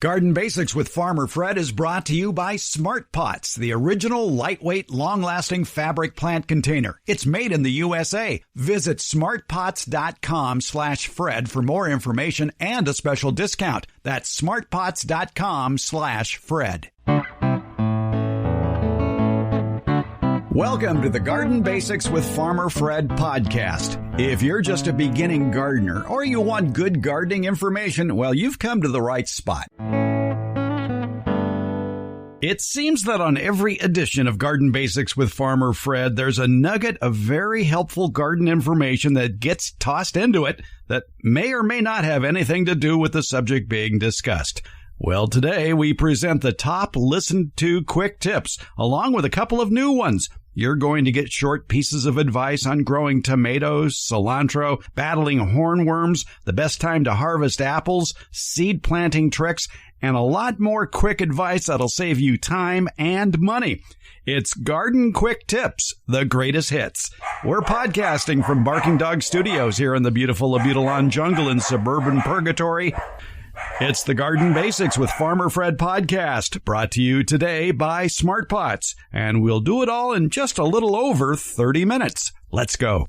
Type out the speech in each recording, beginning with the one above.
Garden Basics with Farmer Fred is brought to you by Smart Pots, the original lightweight, long-lasting fabric plant container. It's made in the USA. Visit smartpots.com/Fred for more information and a special discount. That's smartpots.com/Fred. Welcome to the Garden Basics with Farmer Fred podcast. If you're just a beginning gardener or you want good gardening information, well, you've come to the right spot. It seems that on every edition of Garden Basics with Farmer Fred, there's a nugget of very helpful garden information that gets tossed into it that may or may not have anything to do with the subject being discussed. Well, today we present the top listened to quick tips, along with a couple of new ones. You're going to get short pieces of advice on growing tomatoes, cilantro, battling hornworms, the best time to harvest apples, seed planting tricks, and a lot more quick advice that'll save you time and money. It's Garden Quick Tips, the greatest hits. We're podcasting from Barking Dog Studios here in the beautiful Abutilon jungle in suburban Purgatory. It's the Garden Basics with Farmer Fred podcast, brought to you today by Smart Pots, and we'll do it all in just a little over 30 minutes. Let's go.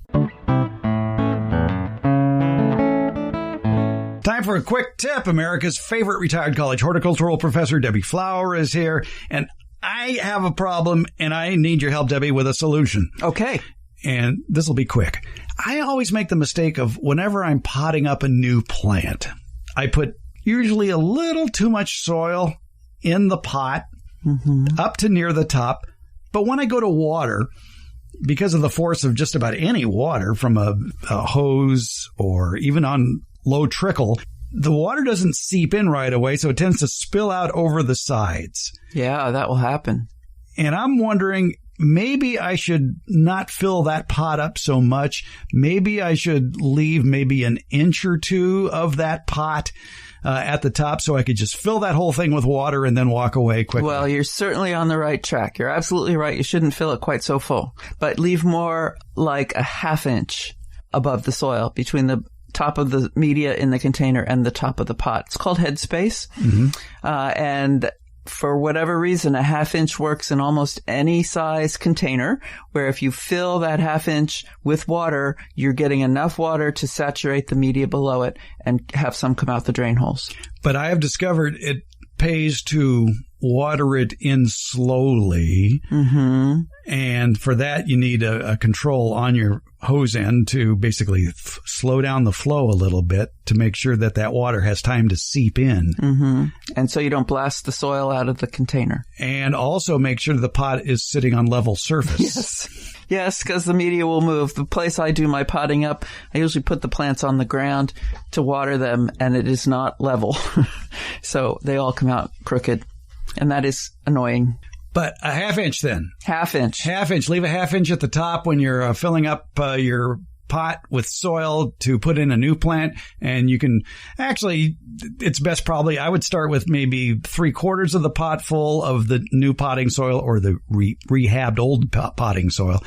Time for a quick tip. America's favorite retired college horticultural professor, Debbie Flower, is here, and I have a problem, and I need your help, Debbie, with a solution. Okay. And this will be quick. I always make the mistake of whenever I'm potting up a new plant, I put usually a little too much soil in the pot, up to near the top. But when I go to water, because of the force of just about any water from a hose or even on low trickle, the water doesn't seep in right away, so it tends to spill out over the sides. Yeah, that will happen. And I'm wondering, maybe I should not fill that pot up so much. Maybe I should leave maybe an inch or two of that pot at the top so I could just fill that whole thing with water and then walk away quickly. Well, you're certainly on the right track. You're absolutely right. You shouldn't fill it quite so full, but leave more like a half inch above the soil between the top of the media in the container and the top of the pot. It's called headspace. And for whatever reason, a half inch works in almost any size container, where if you fill that half inch with water, you're getting enough water to saturate the media below it and have some come out the drain holes. But I have discovered it pays to water it in slowly. And for that, you need a control on your hose end to basically slow down the flow a little bit to make sure that that water has time to seep in. And so you don't blast the soil out of the container. And also make sure the pot is sitting on level surface. Yes, because the media will move. The place I do my potting up, I usually put the plants on the ground to water them, and it is not level. So they all come out crooked, and that is annoying. But a half inch then. Half inch. Half inch. Leave a half inch at the top when you're filling up your pot with soil to put in a new plant. And you can actually, it's best probably, I would start with maybe 3/4 of the pot full of the new potting soil or the rehabbed old potting soil.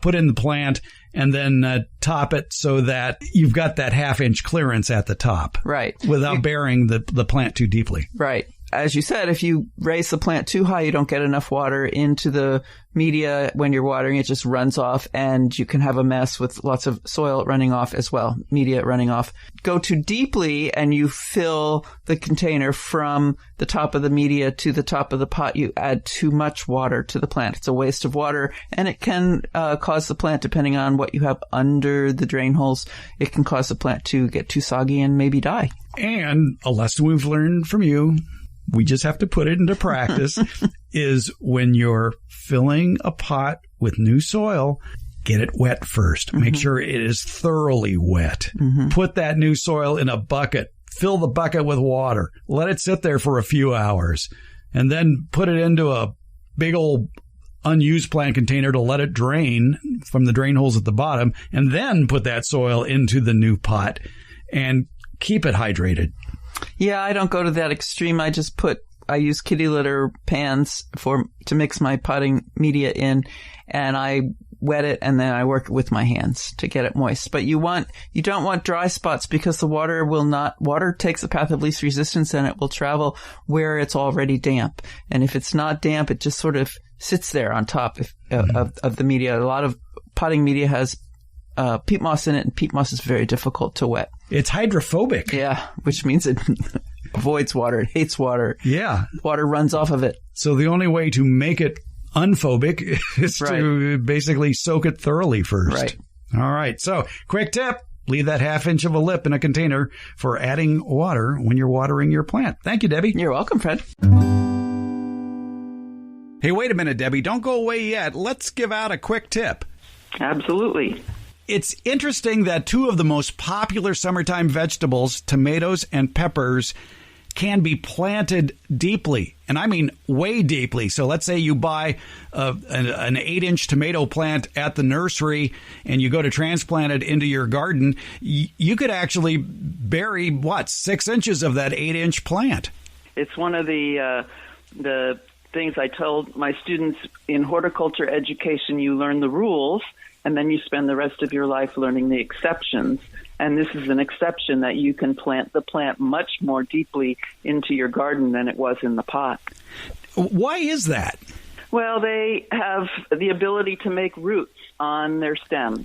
Put in the plant and then top it so that you've got that half inch clearance at the top. Right. Without burying the plant too deeply. Right. As you said, if you raise the plant too high, you don't get enough water into the media. When you're watering, it just runs off, and you can have a mess with lots of soil running off as well, media running off. Go too deeply and you fill the container from the top of the media to the top of the pot. You add too much water to the plant. It's a waste of water, and it can cause the plant, depending on what you have under the drain holes, it can cause the plant to get too soggy and maybe die. And a lesson we've learned from you, we just have to put it into practice, is when you're filling a pot with new soil, get it wet first. Make sure it is thoroughly wet. Put that new soil in a bucket. Fill the bucket with water. Let it sit there for a few hours. And then put it into a big old unused plant container to let it drain from the drain holes at the bottom. And then put that soil into the new pot and keep it hydrated. Yeah, I don't go to that extreme. I use kitty litter pans to mix my potting media in, and I wet it, and then I work with my hands to get it moist. But you don't want dry spots because the water takes the path of least resistance and it will travel where it's already damp. And if it's not damp, it just sort of sits there on top of the media. A lot of potting media has peat moss in it, and peat moss is very difficult to wet. It's hydrophobic. Yeah, which means it avoids water. It hates water. Yeah. Water runs off of it. So the only way to make it unphobic is to basically soak it thoroughly first. Right. All right. So quick tip. Leave that 1/2 inch of a lip in a container for adding water when you're watering your plant. Thank you, Debbie. You're welcome, Fred. Hey, wait a minute, Debbie. Don't go away yet. Let's give out a quick tip. Absolutely. It's interesting that two of the most popular summertime vegetables, tomatoes and peppers, can be planted deeply. And I mean way deeply. So let's say you buy an 8-inch tomato plant at the nursery and you go to transplant it into your garden. You could actually bury, 6 inches of that 8-inch plant. It's one of the things I told my students in horticulture education. You learn the rules, and then you spend the rest of your life learning the exceptions. And this is an exception that you can plant the plant much more deeply into your garden than it was in the pot. Why is that? Well, they have the ability to make roots on their stems.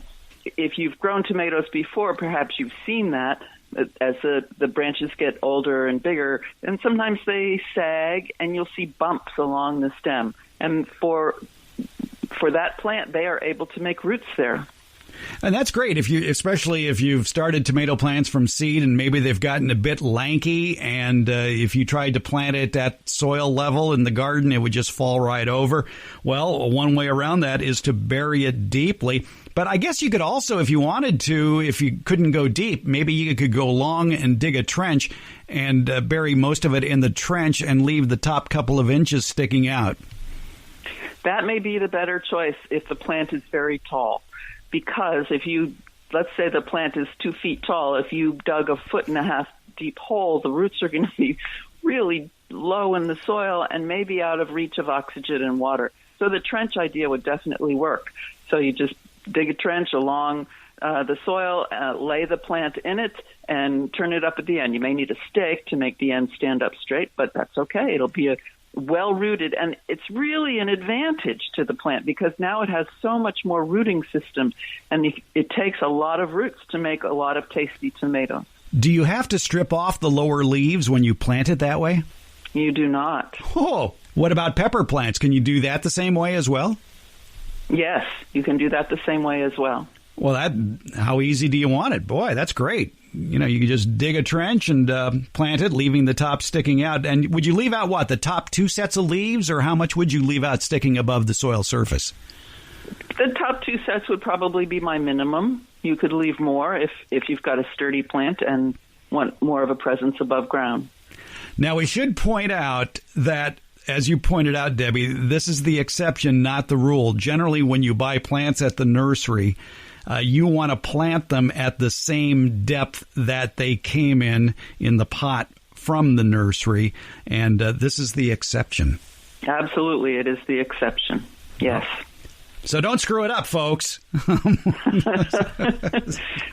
If you've grown tomatoes before, perhaps you've seen that as the branches get older and bigger, and sometimes they sag, and you'll see bumps along the stem. And for that plant, they are able to make roots there. And that's great, especially if you've started tomato plants from seed and maybe they've gotten a bit lanky, and if you tried to plant it at soil level in the garden, it would just fall right over. Well, one way around that is to bury it deeply. But I guess you could also, if you wanted to, if you couldn't go deep, maybe you could go long and dig a trench and bury most of it in the trench and leave the top couple of inches sticking out. That may be the better choice if the plant is very tall. Because let's say the plant is 2 feet tall, if you dug a 1.5 foot deep hole, the roots are going to be really low in the soil and maybe out of reach of oxygen and water. So the trench idea would definitely work. So you just dig a trench along the soil, lay the plant in it, and turn it up at the end. You may need a stake to make the end stand up straight, but that's okay. It'll be well-rooted, and it's really an advantage to the plant because now it has so much more rooting system, and it takes a lot of roots to make a lot of tasty tomatoes. Do you have to strip off the lower leaves when you plant it that way? You do not. Oh, what about pepper plants? Can you do that the same way as well? Yes, you can do that the same way as well. Well, how easy do you want it? Boy, that's great. You can just dig a trench and plant it, leaving the top sticking out. And would you leave out, the top 2 sets of leaves, or how much would you leave out sticking above the soil surface? The top 2 sets would probably be my minimum. You could leave more if you've got a sturdy plant and want more of a presence above ground. Now, we should point out that, as you pointed out, Debbie, this is the exception, not the rule. Generally, when you buy plants at the nursery, you want to plant them at the same depth that they came in the pot from the nursery, and this is the exception. Absolutely, it is the exception. Yes. So don't screw it up, folks.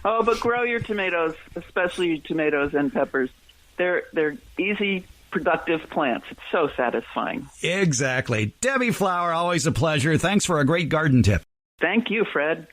Oh, but grow your tomatoes, especially tomatoes and peppers. They're easy, productive plants. It's so satisfying. Exactly. Debbie Flower, always a pleasure. Thanks for a great garden tip. Thank you, Fred.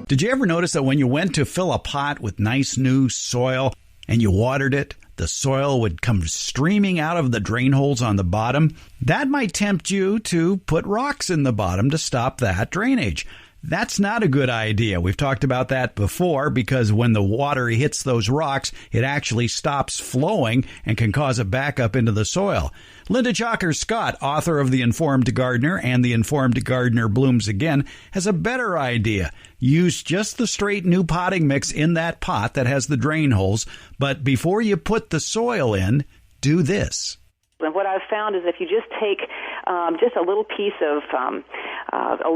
Did you ever notice that when you went to fill a pot with nice new soil and you watered it, the soil would come streaming out of the drain holes on the bottom? That might tempt you to put rocks in the bottom to stop that drainage. That's not a good idea. We've talked about that before because when the water hits those rocks, it actually stops flowing and can cause a backup into the soil. Linda Chalker-Scott, author of The Informed Gardener and The Informed Gardener Blooms Again, has a better idea. Use just the straight new potting mix in that pot that has the drain holes, but before you put the soil in, do this. And what I've found is if you just take just a little piece of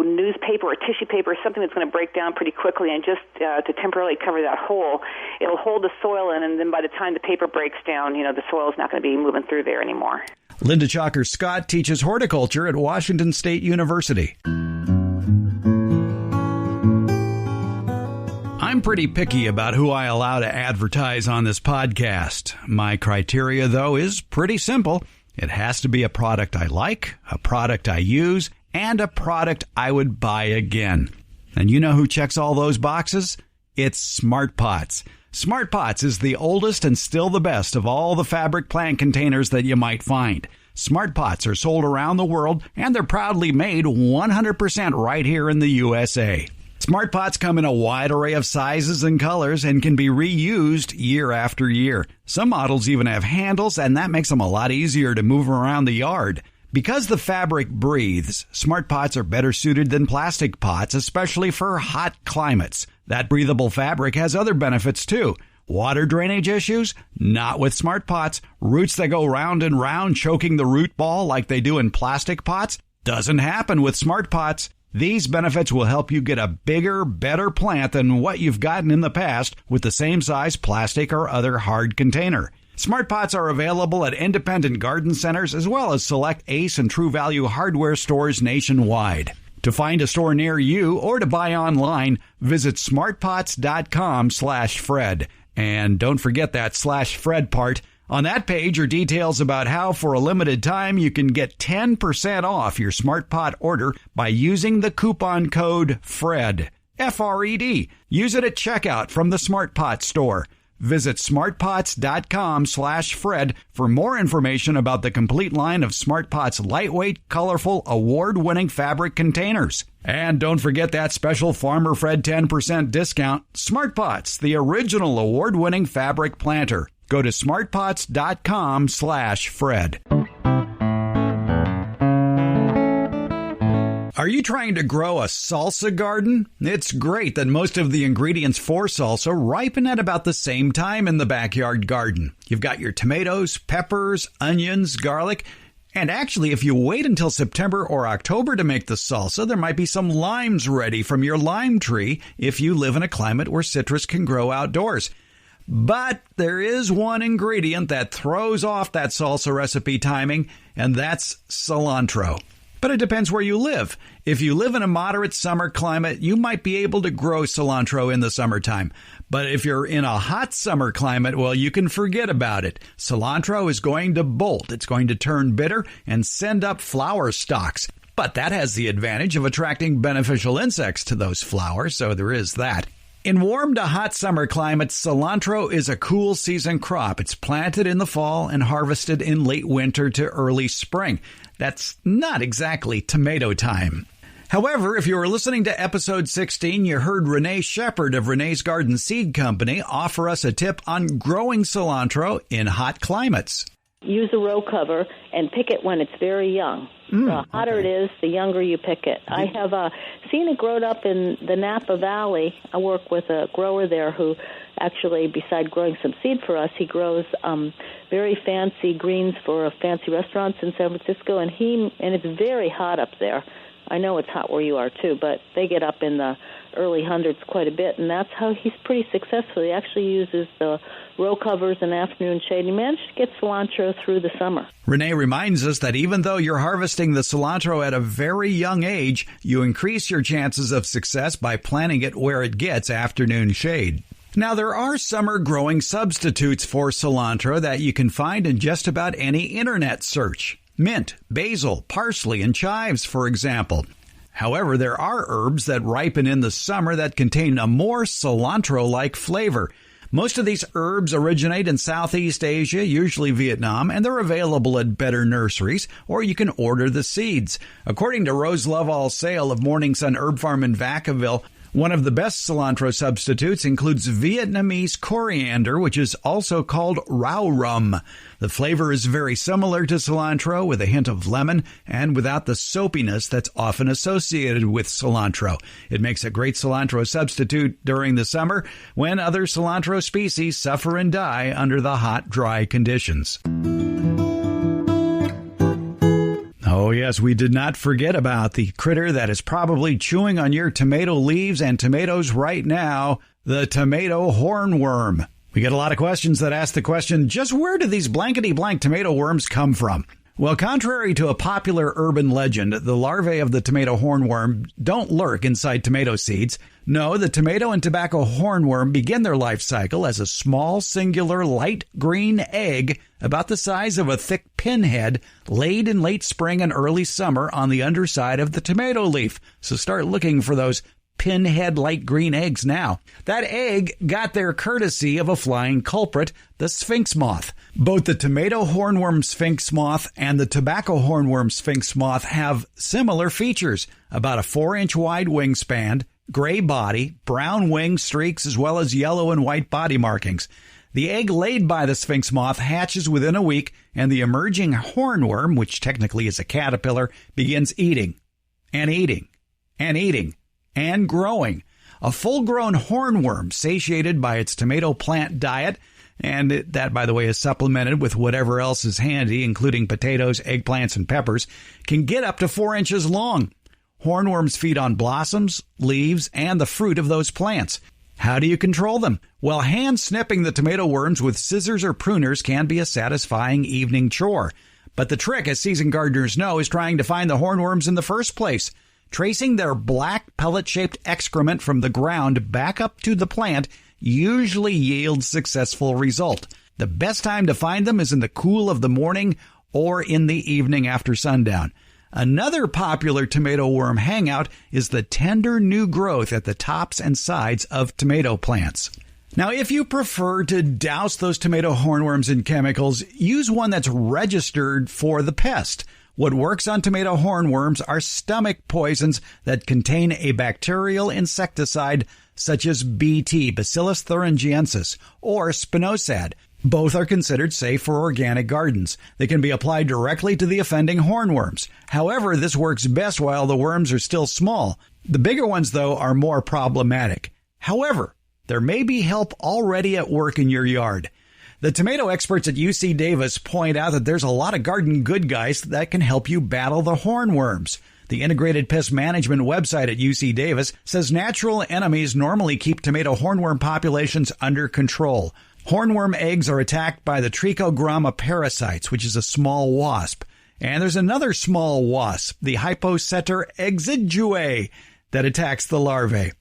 newspaper or tissue paper, something that's going to break down pretty quickly, and just to temporarily cover that hole, it'll hold the soil in, and then by the time the paper breaks down, the soil is not going to be moving through there anymore. Linda Chalker-Scott teaches horticulture at Washington State University. I'm pretty picky about who I allow to advertise on this podcast. My criteria, though, is pretty simple. It has to be a product I like, a product I use, and a product I would buy again. And you know who checks all those boxes? It's Smart Pots. Smart Pots is the oldest and still the best of all the fabric plant containers that you might find. Smart Pots are sold around the world, and they're proudly made 100% right here in the USA. Smart Pots come in a wide array of sizes and colors and can be reused year after year. Some models even have handles, and that makes them a lot easier to move around the yard. Because the fabric breathes, Smart Pots are better suited than plastic pots, especially for hot climates. That breathable fabric has other benefits too. Water drainage issues? Not with Smart Pots. Roots that go round and round, choking the root ball like they do in plastic pots? Doesn't happen with Smart Pots. These benefits will help you get a bigger, better plant than what you've gotten in the past with the same size plastic or other hard container. Smart Pots are available at independent garden centers as well as select Ace and True Value hardware stores nationwide. To find a store near you or to buy online, visit smartpots.com/Fred. And don't forget that /Fred part. On that page are details about how, for a limited time, you can get 10% off your Smart Pot order by using the coupon code FRED. F-R-E-D. Use it at checkout from the Smart Pot store. Visit smartpots.com/Fred for more information about the complete line of Smart Pots lightweight, colorful, award-winning fabric containers. And don't forget that special Farmer Fred 10% discount. Smart Pots, the original award-winning fabric planter. Go to smartpots.com/Fred. Are you trying to grow a salsa garden? It's great that most of the ingredients for salsa ripen at about the same time in the backyard garden. You've got your tomatoes, peppers, onions, garlic, and actually if you wait until September or October to make the salsa, there might be some limes ready from your lime tree if you live in a climate where citrus can grow outdoors. But there is one ingredient that throws off that salsa recipe timing, and that's cilantro. But it depends where you live. If you live in a moderate summer climate, you might be able to grow cilantro in the summertime. But if you're in a hot summer climate, well, you can forget about it. Cilantro is going to bolt. It's going to turn bitter and send up flower stalks. But that has the advantage of attracting beneficial insects to those flowers, so there is that. In warm to hot summer climates, cilantro is a cool season crop. It's planted in the fall and harvested in late winter to early spring. That's not exactly tomato time. However, if you were listening to episode 16, you heard Renee Shepard of Renee's Garden Seed Company offer us a tip on growing cilantro in hot climates. Use a row cover and pick it when it's very young. The hotter it is, the younger you pick it. I have seen it grown up in the Napa Valley. I work with a grower there who actually, beside growing some seed for us, he grows very fancy greens for fancy restaurants in San Francisco, and it's very hot up there. I know it's hot where you are, too, but they get up in the early hundreds quite a bit, and that's how he's pretty successful. He actually uses the row covers and afternoon shade. He managed to get cilantro through the summer. Renee reminds us that even though you're harvesting the cilantro at a very young age, you increase your chances of success by planting it where it gets afternoon shade. Now, there are summer growing substitutes for cilantro that you can find in just about any internet search. Mint, basil, parsley, and chives, for example. However, there are herbs that ripen in the summer that contain a more cilantro-like flavor. Most of these herbs originate in Southeast Asia, usually Vietnam, and they're available at better nurseries, or you can order the seeds. According to Rose Lovall Sale of Morning Sun Herb Farm in Vacaville, one of the best cilantro substitutes includes Vietnamese coriander, which is also called rau rum. The flavor is very similar to cilantro with a hint of lemon and without the soapiness that's often associated with cilantro. It makes a great cilantro substitute during the summer when other cilantro species suffer and die under the hot, dry conditions. Oh, yes, we did not forget about the critter that is probably chewing on your tomato leaves and tomatoes right now, the tomato hornworm. We get a lot of questions that ask the question, just where do these blankety-blank tomato worms come from? Well, contrary to a popular urban legend, the larvae of the tomato hornworm don't lurk inside tomato seeds. No, the tomato and tobacco hornworm begin their life cycle as a small, singular, light green egg about the size of a thick pinhead laid in late spring and early summer on the underside of the tomato leaf. So start looking for those pinhead light green eggs now. That egg got their courtesy of a flying culprit, the sphinx moth. Both the tomato hornworm sphinx moth and the tobacco hornworm sphinx moth have similar features: about a 4-inch wide wingspan, gray body, brown wing streaks, as well as yellow and white body markings. The egg laid by the sphinx moth hatches within a week, and the emerging hornworm, which technically is a caterpillar, begins eating and eating and eating and growing. A full-grown hornworm, satiated by its tomato plant diet, and that, by the way, is supplemented with whatever else is handy, including potatoes, eggplants, and peppers, can get up to 4 inches long. Hornworms feed on blossoms, leaves, and the fruit of those plants. How do you control them? Well, hand snipping the tomato worms with scissors or pruners can be a satisfying evening chore. But the trick, as seasoned gardeners know, is trying to find the hornworms in the first place. Tracing their black pellet-shaped excrement from the ground back up to the plant usually yields successful result. The best time to find them is in the cool of the morning or in the evening after sundown. Another popular tomato worm hangout is the tender new growth at the tops and sides of tomato plants. Now, if you prefer to douse those tomato hornworms in chemicals, use one that's registered for the pest. What works on tomato hornworms are stomach poisons that contain a bacterial insecticide such as BT, Bacillus thuringiensis, or spinosad. Both are considered safe for organic gardens. They can be applied directly to the offending hornworms. However, this works best while the worms are still small. The bigger ones, though, are more problematic. However, there may be help already at work in your yard. The tomato experts at UC Davis point out that there's a lot of garden good guys that can help you battle the hornworms. The Integrated Pest Management website at UC Davis says natural enemies normally keep tomato hornworm populations under control. Hornworm eggs are attacked by the Trichogramma parasites, which is a small wasp. And there's another small wasp, the Hyposeter exiguae, that attacks the larvae.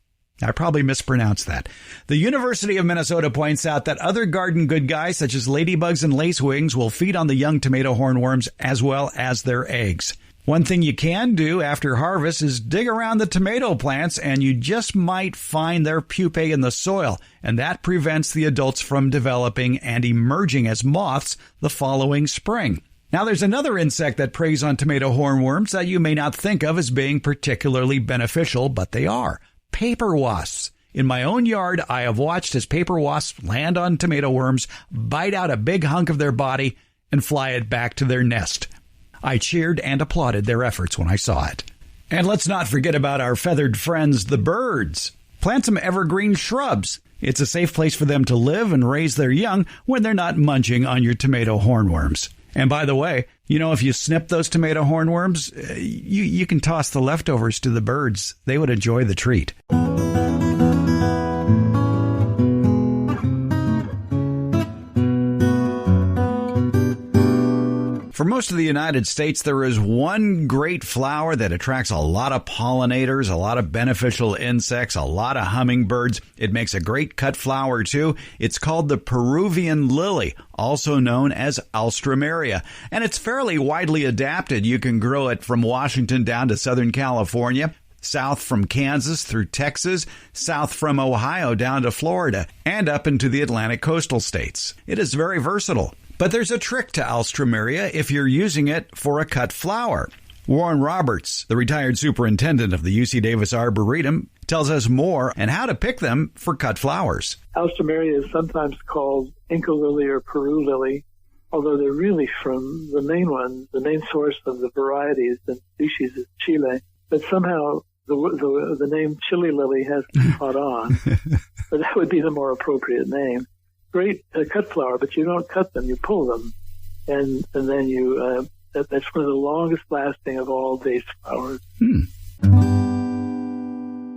I probably mispronounced that. The University of Minnesota points out that other garden good guys, such as ladybugs and lacewings, will feed on the young tomato hornworms as well as their eggs. One thing you can do after harvest is dig around the tomato plants, and you just might find their pupae in the soil, and that prevents the adults from developing and emerging as moths the following spring. Now, there's another insect that preys on tomato hornworms that you may not think of as being particularly beneficial, but they are. Paper wasps. In my own yard, I have watched as paper wasps land on tomato worms, bite out a big hunk of their body, and fly it back to their nest. I cheered and applauded their efforts when I saw it. And let's not forget about our feathered friends, the birds. Plant some evergreen shrubs. It's a safe place for them to live and raise their young when they're not munching on your tomato hornworms. And by the way, you know, if you snip those tomato hornworms, you can toss the leftovers to the birds. They would enjoy the treat. For most of the United States, there is one great flower that attracts a lot of pollinators, a lot of beneficial insects, a lot of hummingbirds. It makes a great cut flower, too. It's called the Peruvian lily, also known as alstroemeria, and it's fairly widely adapted. You can grow it from Washington down to Southern California, south from Kansas through Texas, south from Ohio down to Florida, and up into the Atlantic coastal states. It is very versatile. But there's a trick to alstroemeria if you're using it for a cut flower. Warren Roberts, the retired superintendent of the UC Davis Arboretum, tells us more and how to pick them for cut flowers. Alstroemeria is sometimes called Inca lily or Peru lily, although they're really from the main one. The main source of the varieties and species is Chile. But somehow the name Chili lily hasn't caught on. But that would be the more appropriate name. Great cut flower, but you don't cut them, you pull them. And then you, that's one of the longest lasting of all vase flowers.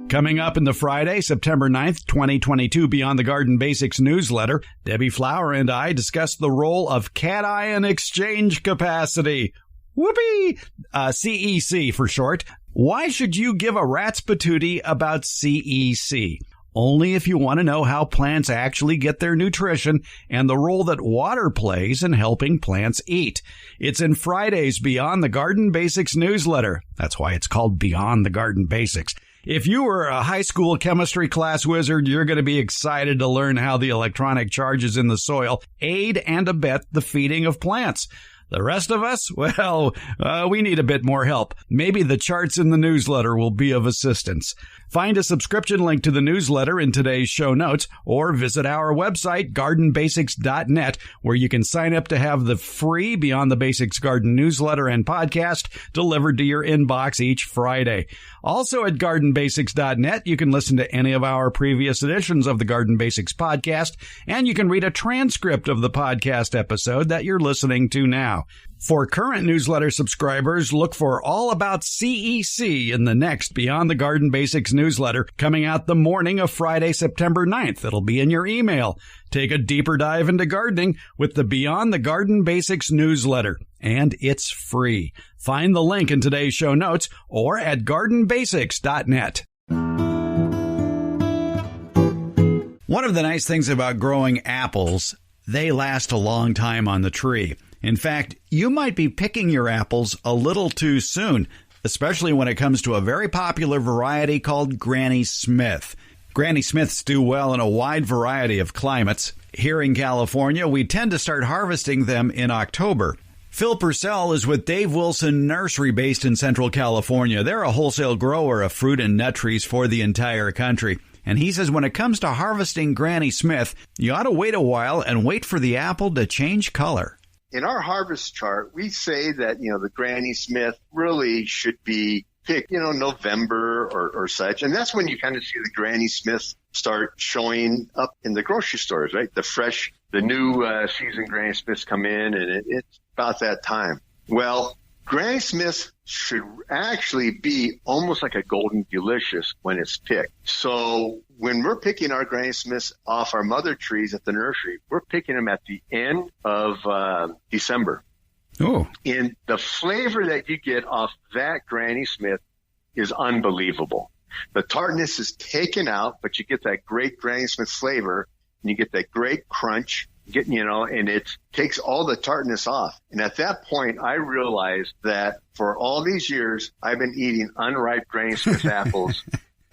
Coming up in the Friday, September 9th, 2022 Beyond the Garden Basics newsletter, Debbie Flower and I discuss the role of cation exchange capacity. Whoopee! CEC for short. Why should you give a rat's patootie about CEC? Only if you want to know how plants actually get their nutrition and the role that water plays in helping plants eat. It's in Friday's Beyond the Garden Basics newsletter. That's why it's called Beyond the Garden Basics. If you were a high school chemistry class wizard, you're going to be excited to learn how the electronic charges in the soil aid and abet the feeding of plants. The rest of us, well, we need a bit more help. Maybe the charts in the newsletter will be of assistance. Find a subscription link to the newsletter in today's show notes, or visit our website, gardenbasics.net, where you can sign up to have the free Beyond the Basics Garden newsletter and podcast delivered to your inbox each Friday. Also at gardenbasics.net, you can listen to any of our previous editions of the Garden Basics podcast, and you can read a transcript of the podcast episode that you're listening to now. For current newsletter subscribers, look for All About CEC in the next Beyond the Garden Basics newsletter coming out the morning of Friday, September 9th. It'll be in your email. Take a deeper dive into gardening with the Beyond the Garden Basics newsletter, and it's free. Find the link in today's show notes or at gardenbasics.net. One of the nice things about growing apples, they last a long time on the tree. In fact, you might be picking your apples a little too soon, especially when it comes to a very popular variety called Granny Smith. Granny Smiths do well in a wide variety of climates. Here in California, we tend to start harvesting them in October. Phil Purcell is with Dave Wilson Nursery based in Central California. They're a wholesale grower of fruit and nut trees for the entire country. And he says when it comes to harvesting Granny Smith, you ought to wait a while and wait for the apple to change color. In our harvest chart, we say that, the Granny Smith really should be picked, November or such. And that's when you kind of see the Granny Smith start showing up in the grocery stores, right? The new season Granny Smiths come in, and it's about that time. Well, Granny Smith should actually be almost like a Golden Delicious when it's picked. So when we're picking our Granny Smiths off our mother trees at the nursery, we're picking them at the end of December. Oh. And the flavor that you get off that Granny Smith is unbelievable. The tartness is taken out, but you get that great Granny Smith flavor, and you get that great crunch. And it takes all the tartness off. And at that point, I realized that for all these years, I've been eating unripe Granny Smith apples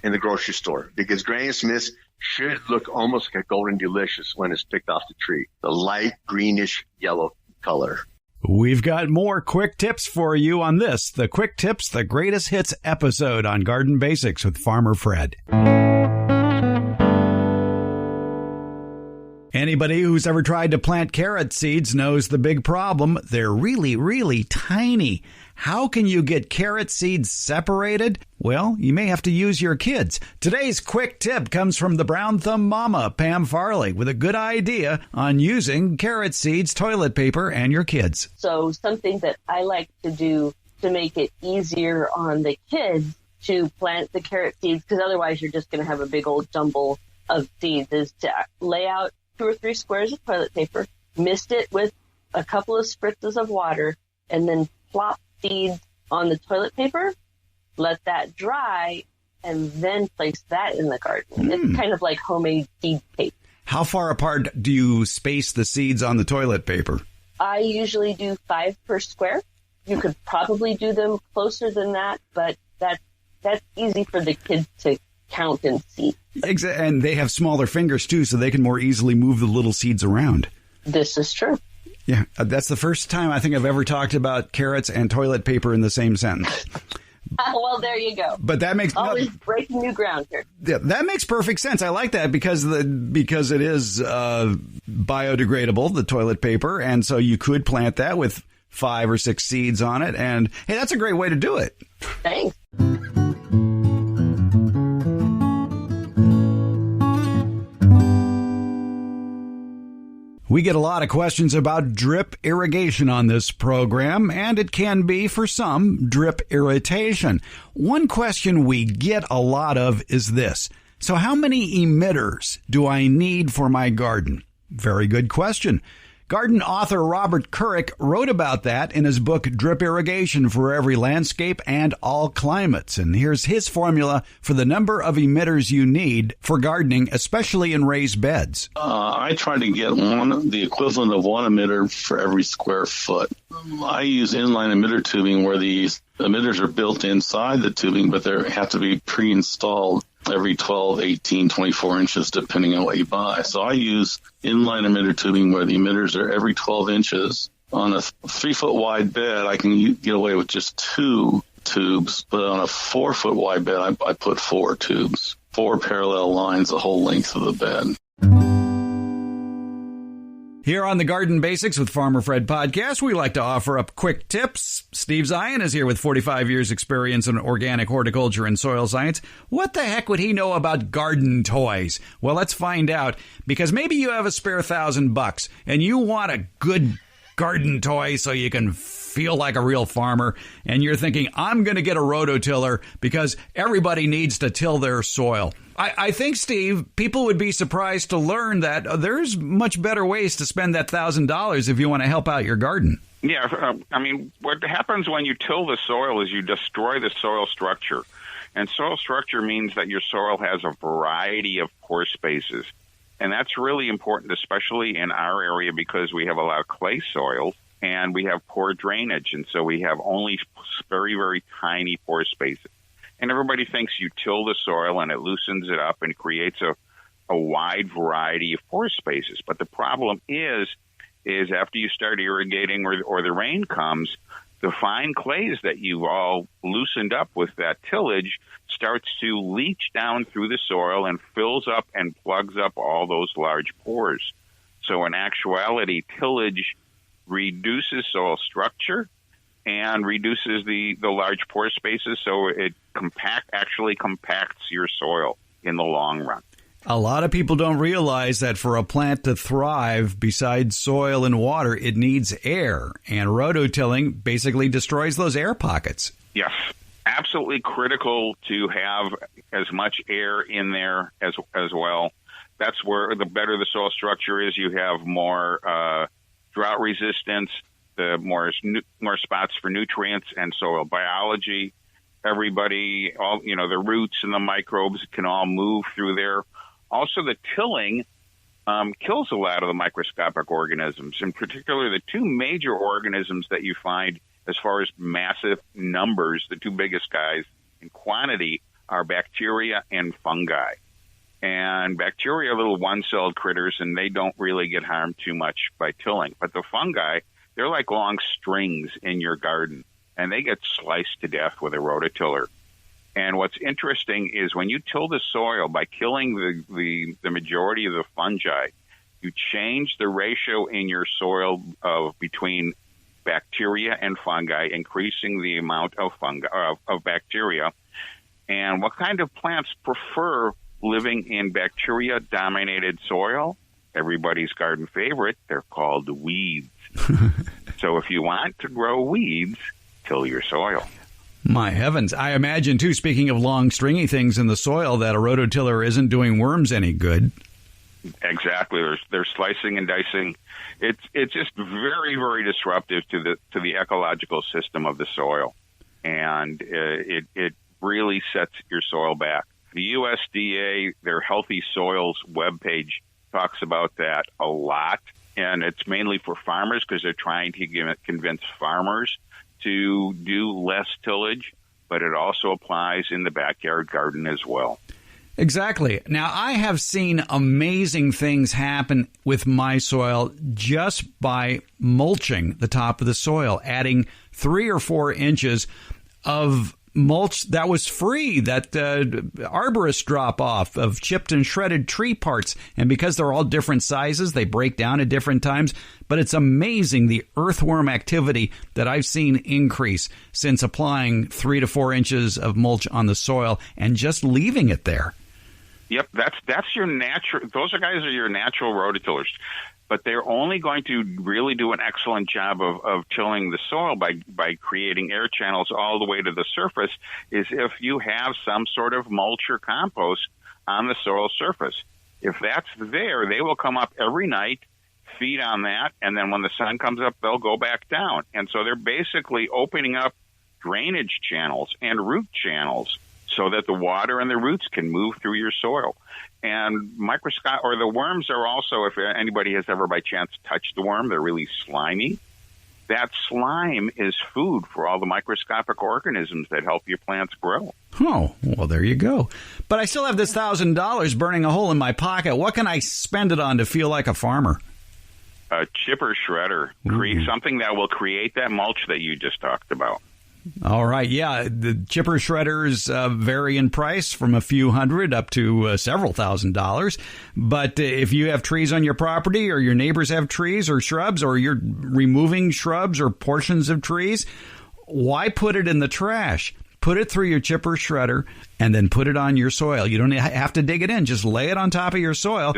in the grocery store, because Granny Smith should look almost like a Golden Delicious when it's picked off the tree, the light greenish yellow color. We've got more quick tips for you on this, the Quick Tips, the Greatest Hits episode on Garden Basics with Farmer Fred. Anybody who's ever tried to plant carrot seeds knows the big problem. They're really, really tiny. How can you get carrot seeds separated? Well, you may have to use your kids. Today's quick tip comes from the Brown Thumb Mama, Pam Farley, with a good idea on using carrot seeds, toilet paper, and your kids. So something that I like to do to make it easier on the kids to plant the carrot seeds, because otherwise you're just going to have a big old jumble of seeds, is to lay out 2 or 3 squares of toilet paper, mist it with a couple of spritzes of water, and then plop seeds on the toilet paper, let that dry, and then place that in the garden. It's kind of like homemade seed cake. How far apart do you space the seeds on the toilet paper? I usually do 5 per square. You could probably do them closer than that, but that's easy for the kids to count and see. And they have smaller fingers, too, so they can more easily move the little seeds around. This is true. Yeah, that's the first time I think I've ever talked about carrots and toilet paper in the same sentence. Well, there you go. But that makes always breaking new ground here. Yeah, that makes perfect sense. I like that because it is biodegradable, the toilet paper, and so you could plant that with 5 or 6 seeds on it. And hey, that's a great way to do it. Thanks. We get a lot of questions about drip irrigation on this program, and it can be, for some, drip irritation. One question we get a lot of is this: so how many emitters do I need for my garden? Very good question. Garden author Robert Couric wrote about that in his book, Drip Irrigation for Every Landscape and All Climates. And here's his formula for the number of emitters you need for gardening, especially in raised beds. I try to get the equivalent of one emitter for every square foot. I use inline emitter tubing where the emitters are built inside the tubing, but they have to be pre-installed every 12, 18, 24 inches, depending on what you buy. So I use inline emitter tubing where the emitters are every 12 inches. On a 3-foot wide bed, I can get away with just 2 tubes, but on a 4-foot wide bed, I put 4 tubes, 4 parallel lines the whole length of the bed. Here on the Garden Basics with Farmer Fred podcast, we like to offer up quick tips. Steve Zion is here with 45 years experience in organic horticulture and soil science. What the heck would he know about garden toys? Well, let's find out, because maybe you have a spare $1,000 and you want a good garden toy so you can feel like a real farmer, and you're thinking, I'm going to get a rototiller because everybody needs to till their soil. I think, Steve, people would be surprised to learn that there's much better ways to spend that $1,000 if you want to help out your garden. Yeah, I mean, what happens when you till the soil is you destroy the soil structure. And soil structure means that your soil has a variety of pore spaces. And that's really important, especially in our area, because we have a lot of clay soils and we have poor drainage. And so we have only very, very tiny pore spaces. And everybody thinks you till the soil and it loosens it up and creates a wide variety of pore spaces. But the problem is after you start irrigating or the rain comes, the fine clays that you've all loosened up with that tillage starts to leach down through the soil and fills up and plugs up all those large pores. So in actuality, tillage reduces soil structure and reduces the large pore spaces, so it actually compacts your soil in the long run. A lot of people don't realize that for a plant to thrive, besides soil and water, it needs air. And rototilling basically destroys those air pockets. Yes, absolutely critical to have as much air in there as well. That's where the better the soil structure is, you have more drought resistance, the more spots for nutrients and soil biology. Everybody, the roots and the microbes can all move through there. Also, the tilling kills a lot of the microscopic organisms. In particular, the two major organisms that you find as far as massive numbers, the two biggest guys in quantity, are bacteria and fungi. And bacteria are little one-celled critters, and they don't really get harmed too much by tilling. But the fungi, they're like long strings in your garden, and they get sliced to death with a rototiller. And what's interesting is when you till the soil by killing the majority of the fungi, you change the ratio in your soil between bacteria and fungi, increasing the amount of bacteria. And what kind of plants prefer living in bacteria-dominated soil? Everybody's garden favorite, they're called weeds. So if you want to grow weeds, till your soil. My heavens. I imagine, too, speaking of long, stringy things in the soil, that a rototiller isn't doing worms any good. Exactly. They're slicing and dicing. It's just very, very disruptive to the ecological system of the soil. And it really sets your soil back. The USDA, their Healthy Soils webpage, talks about that a lot. And it's mainly for farmers because they're trying to convince farmers to do less tillage, but it also applies in the backyard garden as well. Exactly. Now, I have seen amazing things happen with my soil just by mulching the top of the soil, adding 3 or 4 inches of mulch that was free, that arborists drop off of chipped and shredded tree parts. And because they're all different sizes, they break down at different times. But it's amazing the earthworm activity that I've seen increase since applying 3 to 4 inches of mulch on the soil and just leaving it there. Yep, that's your natural. Those guys are your natural rototillers. But they're only going to really do an excellent job of tilling the soil by creating air channels all the way to the surface is if you have some sort of mulch or compost on the soil surface. If that's there, they will come up every night, feed on that, and then when the sun comes up, they'll go back down. And so they're basically opening up drainage channels and root channels so that the water and the roots can move through your soil. And the worms are also, if anybody has ever by chance touched the worm, they're really slimy. That slime is food for all the microscopic organisms that help your plants grow. Oh, well, there you go. But I still have this $1,000 burning a hole in my pocket. What can I spend it on to feel like a farmer? A chipper shredder. Something that will create that mulch that you just talked about. All right. Yeah. The chipper shredders vary in price from a few hundred up to several $1,000s. But if you have trees on your property, or your neighbors have trees or shrubs, or you're removing shrubs or portions of trees, why put it in the trash? Put it through your chipper shredder and then put it on your soil. You don't have to dig it in. Just lay it on top of your soil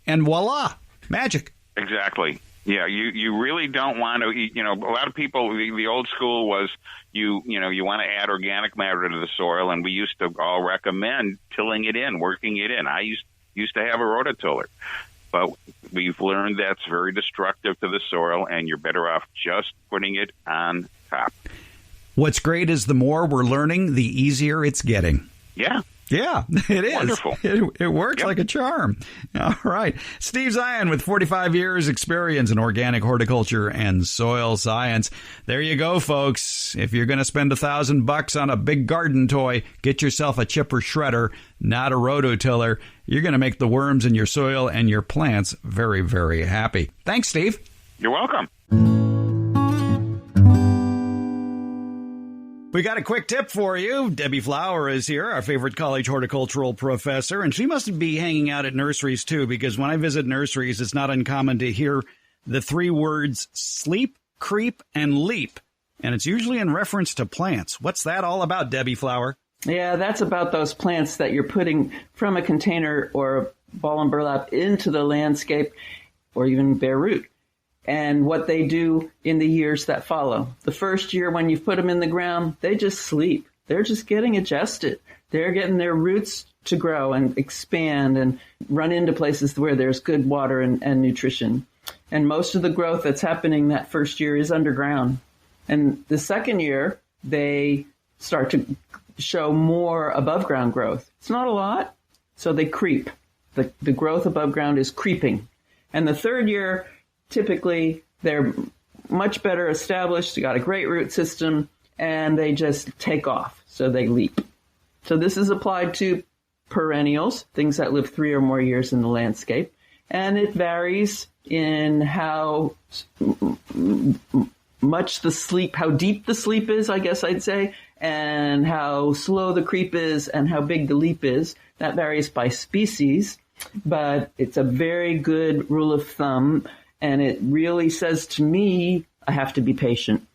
and voila, magic. Exactly. Yeah, you really don't want to, a lot of people, the old school was you want to add organic matter to the soil, and we used to all recommend tilling it in, working it in. I used to have a rototiller, but we've learned that's very destructive to the soil, and you're better off just putting it on top. What's great is the more we're learning, the easier it's getting. Yeah. Yeah, it is. Wonderful. It works like a charm. All right. Steve Zion with 45 years experience in organic horticulture and soil science. There you go, folks. If you're going to spend $1,000 on a big garden toy, get yourself a chipper shredder, not a rototiller. You're going to make the worms in your soil and your plants very, very happy. Thanks, Steve. You're welcome. We got a quick tip for you. Debbie Flower is here, our favorite college horticultural professor, and she must be hanging out at nurseries too, because when I visit nurseries, it's not uncommon to hear the three words sleep, creep, and leap. And it's usually in reference to plants. What's that all about, Debbie Flower? Yeah, that's about those plants that you're putting from a container or a ball and burlap into the landscape, or even bare root, and what they do in the years that follow. The first year when you put them in the ground, they just sleep. They're just getting adjusted. They're getting their roots to grow and expand and run into places where there's good water and nutrition. And most of the growth that's happening that first year is underground. And the second year, they start to show more above ground growth. It's not a lot, so they creep. The growth above ground is creeping. And the third year, typically, they're much better established, they got a great root system, and they just take off, so they leap. So this is applied to perennials, things that live 3 or more years in the landscape, and it varies in how much the sleep, how deep the sleep is, I guess I'd say, and how slow the creep is and how big the leap is. That varies by species, but it's a very good rule of thumb. And it really says to me, I have to be patient.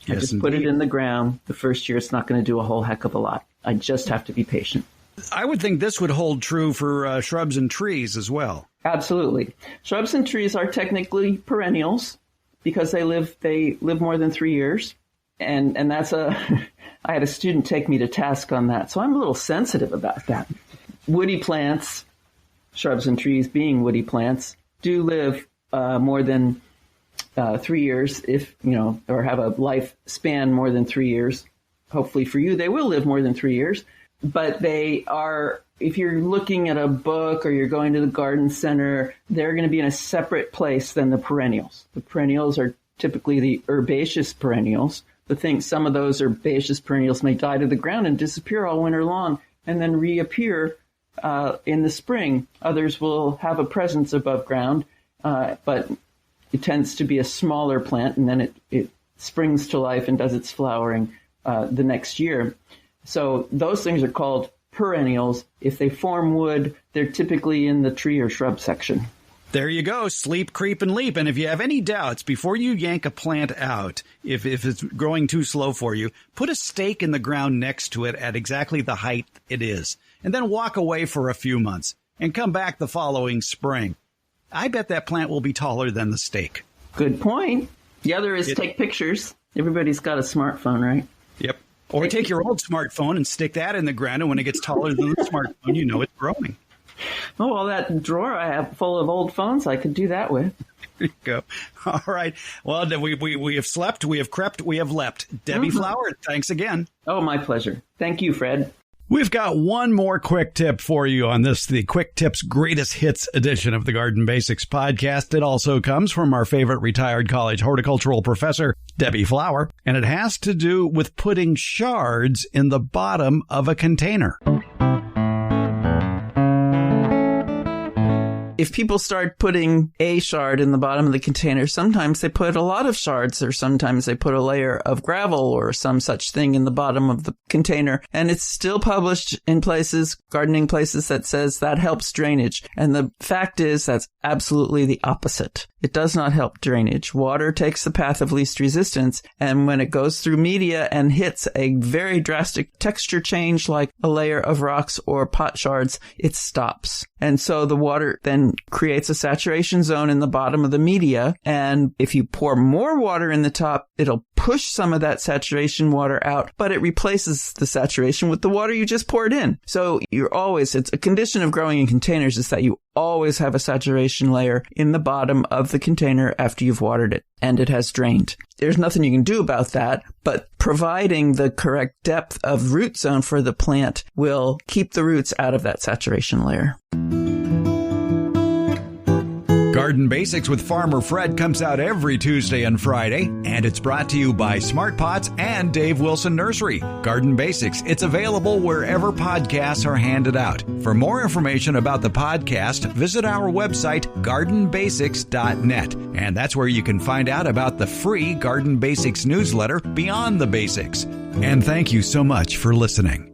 I just put it in the ground. The first year, it's not going to do a whole heck of a lot. I just have to be patient. I would think this would hold true for shrubs and trees as well. Absolutely. Shrubs and trees are technically perennials because they live more than 3 years. And that's I had a student take me to task on that. So I'm a little sensitive about that. Woody plants, shrubs and trees being woody plants, do live more than 3 years, or have a lifespan more than 3 years. Hopefully for you, they will live more than 3 years. But they are, if you're looking at a book or you're going to the garden center, they're going to be in a separate place than the perennials. The perennials are typically the herbaceous perennials. Some of those herbaceous perennials may die to the ground and disappear all winter long and then reappear in the spring. Others will have a presence above ground. But it tends to be a smaller plant, and then it springs to life and does its flowering the next year. So those things are called perennials. If they form wood, they're typically in the tree or shrub section. There you go. Sleep, creep, and leap. And if you have any doubts, before you yank a plant out, if it's growing too slow for you, put a stake in the ground next to it at exactly the height it is, and then walk away for a few months and come back the following spring. I bet that plant will be taller than the stake. Good point. The other is take pictures. Everybody's got a smartphone, right? Yep. Or take your old smartphone and stick that in the ground, and when it gets taller than the smartphone, you know it's growing. Oh, well, that drawer I have full of old phones, I could do that with. There you go. All right. Well, we have slept, we have crept, we have leapt. Debbie Flower, thanks again. Oh, my pleasure. Thank you, Fred. We've got one more quick tip for you on this, the Quick Tips Greatest Hits edition of the Garden Basics podcast. It also comes from our favorite retired college horticultural professor, Debbie Flower, and it has to do with putting shards in the bottom of a container. If people start putting a shard in the bottom of the container, sometimes they put a lot of shards, or sometimes they put a layer of gravel or some such thing in the bottom of the container. And it's still published in places, gardening places, that says that helps drainage. And the fact is that's absolutely the opposite. It does not help drainage. Water takes the path of least resistance, and when it goes through media and hits a very drastic texture change like a layer of rocks or pot shards, it stops. And so the water then creates a saturation zone in the bottom of the media, and if you pour more water in the top, it'll push some of that saturation water out, but it replaces the saturation with the water you just poured in. So it's a condition of growing in containers is that you always have a saturation layer in the bottom of the container after you've watered it and it has drained. There's nothing you can do about that, but providing the correct depth of root zone for the plant will keep the roots out of that saturation layer. Garden Basics with Farmer Fred comes out every Tuesday and Friday, and it's brought to you by Smart Pots and Dave Wilson Nursery. Garden Basics, it's available wherever podcasts are handed out. For more information about the podcast, visit our website, gardenbasics.net, and that's where you can find out about the free Garden Basics newsletter, Beyond the Basics. And thank you so much for listening.